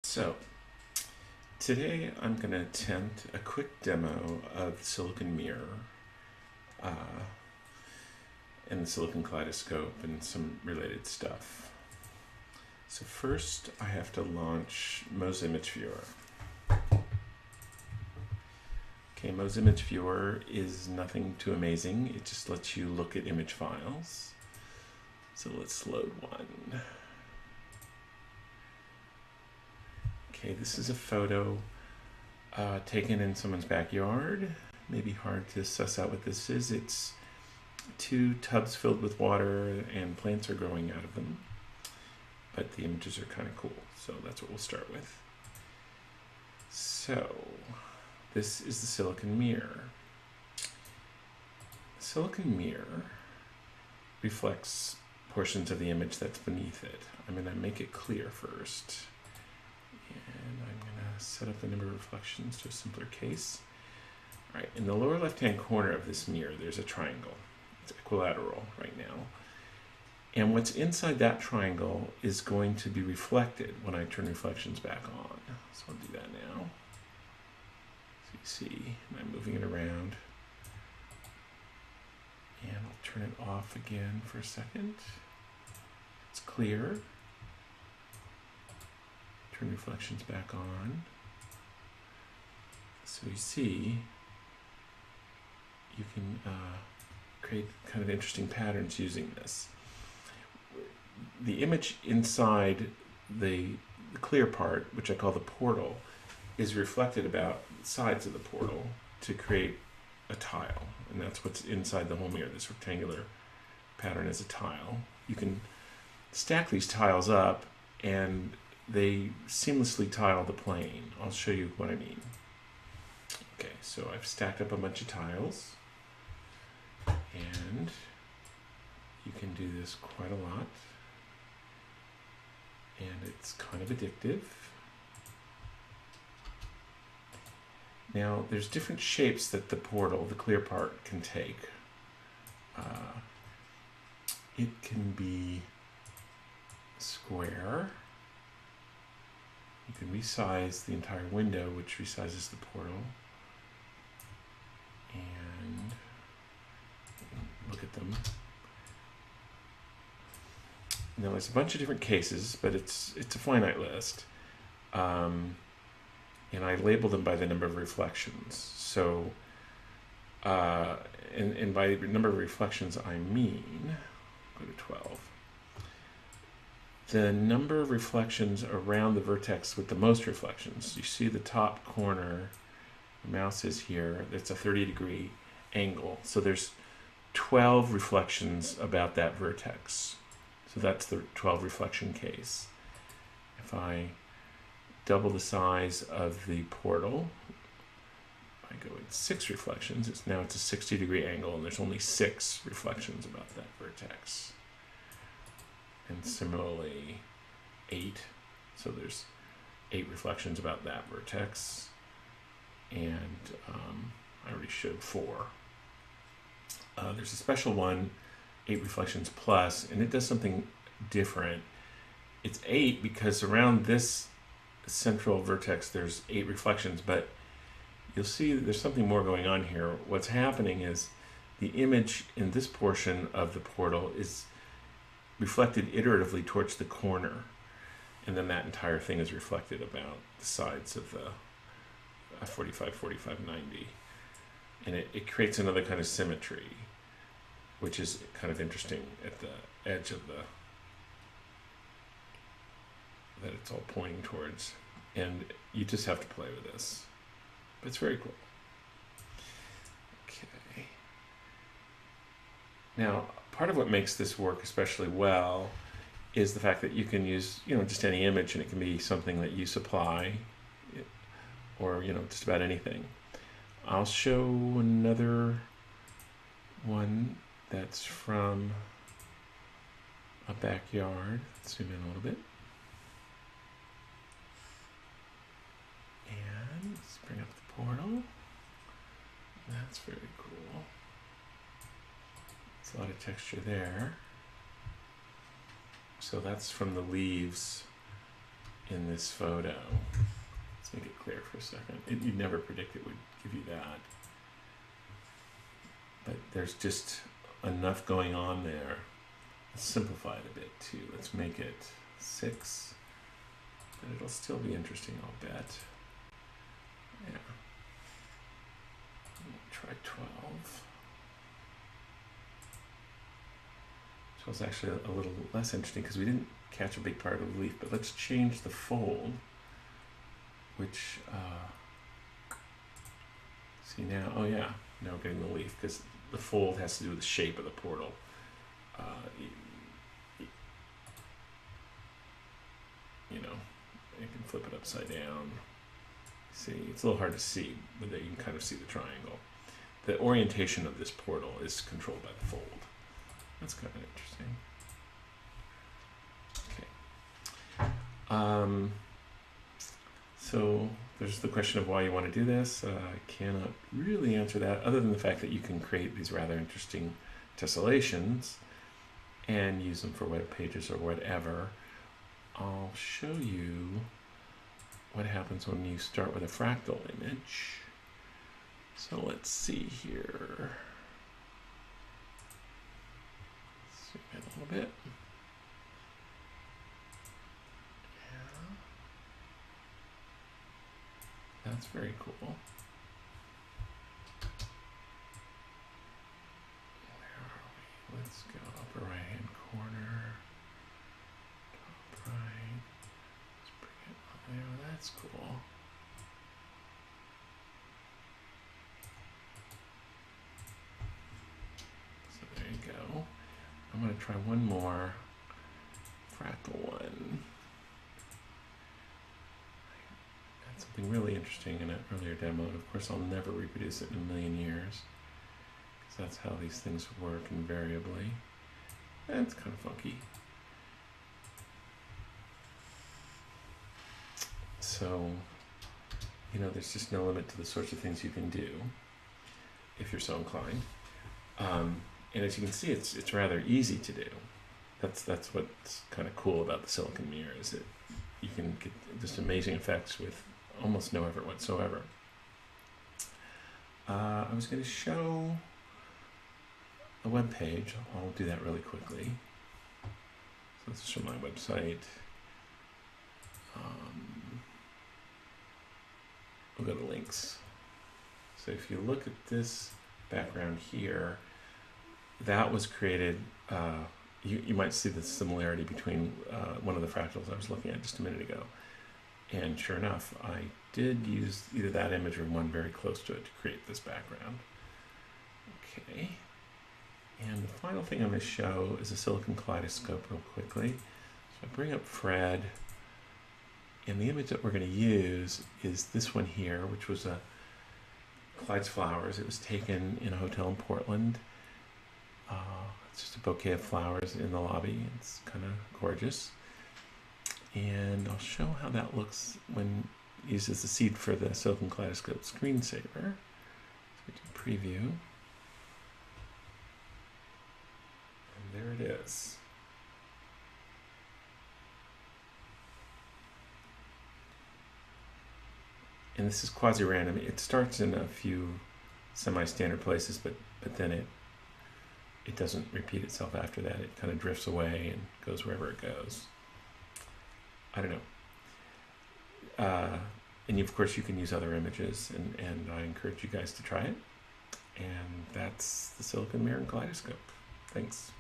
So, today I'm going to attempt a quick demo of the silicon mirror uh, and the silicon kaleidoscope and some related stuff. So first I have to launch Mo's Image Viewer. Okay, Mo's Image Viewer is nothing too amazing. It just lets you look at image files. So let's load one. Okay, this is a photo taken in someone's backyard. Maybe hard to suss out what this is. It's two tubs filled with water and plants are growing out of them. But the images are kind of cool, so that's what we'll start with. So, this is the silicon mirror. The silicon mirror reflects portions of the image that's beneath it. I'm going to make it clear first. And I'm going to set up the number of reflections to a simpler case. All right, in the lower left-hand corner of this mirror, there's a triangle. It's equilateral right now. And what's inside that triangle is going to be reflected when I turn reflections back on. So I'll do that now. So you see, I'm moving it around. And I'll turn it off again for a second. It's clear. Turn reflections back on. So you see, you can create kind of interesting patterns using this. The image inside the clear part, which I call the portal, is reflected about the sides of the portal to create a tile. And that's what's inside the whole mirror. This rectangular pattern is a tile. You can stack these tiles up and they seamlessly tile the plane. I'll show you what I mean. Okay, so I've stacked up a bunch of tiles, and you can do this quite a lot, and it's kind of addictive. Now, there's different shapes that the portal, the clear part, can take. It can be square. You can resize the entire window, which resizes the portal. And look at them. Now, there's a bunch of different cases, but it's a finite list. And I label them by the number of reflections. So, and by the number of reflections, I mean, go to 12. The number of reflections around the vertex with the most reflections. You see the top corner, the mouse is here, it's a 30-degree angle. So there's 12 reflections about that vertex. So that's the 12 reflection case. If I double the size of the portal, I go with 6 reflections, it's a 60-degree angle, and there's only 6 reflections about that vertex. And similarly, 8. So there's 8 reflections about that vertex. And I already showed 4. There's a special one, 8 reflections plus, and it does something different. It's 8 because around this central vertex there's 8 reflections, but you'll see there's something more going on here. What's happening is the image in this portion of the portal is reflected iteratively towards the corner, and then that entire thing is reflected about the sides of the 45, 45, 90. And it creates another kind of symmetry, which is kind of interesting at the edge of that it's all pointing towards. And you just have to play with this. But it's very cool. Okay. Now, part of what makes this work especially well is the fact that you can use, just any image, and it can be something that you supply, or, just about anything. I'll show another one that's from a backyard. Let's zoom in a little bit. And let's bring up the portal. That's very cool. There's a lot of texture there. So that's from the leaves in this photo. Let's make it clear for a second. You'd never predict it would give you that. But there's just enough going on there. Let's simplify it a bit too. Let's make it 6. But it'll still be interesting, I'll bet. Yeah. Try 12. 12's actually a little less interesting because we didn't catch a big part of the leaf, but let's change the fold, which, see now, oh yeah, now we're getting the leaf because the fold has to do with the shape of the portal. You know, you can flip it upside down. See, it's a little hard to see, but then you can kind of see the triangle. The orientation of this portal is controlled by the fold. That's kind of interesting. Okay. So there's the question of why you want to do this. I cannot really answer that other than the fact that you can create these rather interesting tessellations and use them for web pages or whatever. I'll show you what happens when you start with a fractal image. So let's see here. Zoom in a little bit. Yeah. That's very cool. Where are we? Let's go upper right hand corner. Top right. Let's bring it up there. That's cool. So there you go. I'm going to try one more fractal one. I had something really interesting in an earlier demo, and of course I'll never reproduce it in a million years, because that's how these things work invariably. And it's kind of funky. So, you know, there's just no limit to the sorts of things you can do if you're so inclined. And as you can see, it's rather easy to do. That's what's kind of cool about the silicon mirror, is that you can get just amazing effects with almost no effort whatsoever. I was going to show a web page. I'll do that really quickly. So this is from my website. We'll go to links. So if you look at this background here, that was created, you might see the similarity between one of the fractals I was looking at just a minute ago. And sure enough, I did use either that image or one very close to it to create this background. Okay. And the final thing I'm going to show is a silicon kaleidoscope real quickly. So I bring up Fred, and the image that we're going to use is this one here, which was a Clyde's flowers. It was taken in a hotel in Portland. It's just a bouquet of flowers in the lobby. It's kind of gorgeous. And I'll show how that looks when used as the seed for the silicon kaleidoscope screensaver. So we do preview. And there it is. And this is quasi-random. It starts in a few semi-standard places, but then it doesn't repeat itself after that. It kind of drifts away and goes wherever it goes. I don't know. And of course you can use other images, and I encourage you guys to try it. And that's the silicon mirror and kaleidoscope. Thanks.